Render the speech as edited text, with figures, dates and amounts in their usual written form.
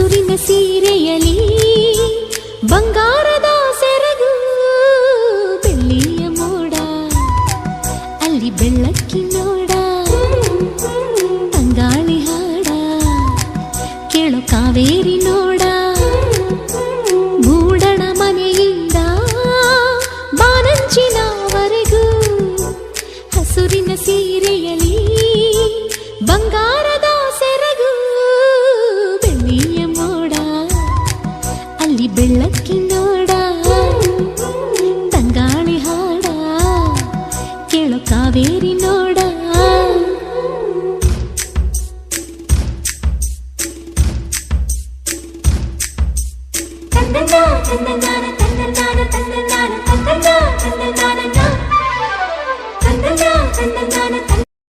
ಹಸುರಿನ ಸೀರೆಯಲಿ ಬಂಗಾರದ ಸೆರಗು, ಬೆಳ್ಳಿಯ ಮೋಡ ಅಲ್ಲಿ ಬೆಳ್ಳಕ್ಕಿ ನೋಡ, ತಂಗಾಳಿ ಹಾಡ ಕೇಳು ಕಾವೇರಿ ನೋಡ. ಮೂಡಣ ಮನೆಯಿಂದ ಬಾನಂಚಿನವರೆಗೂ ಹಸುರಿನ ಸೀರೆಯಲಿ ಬಂಗಾರ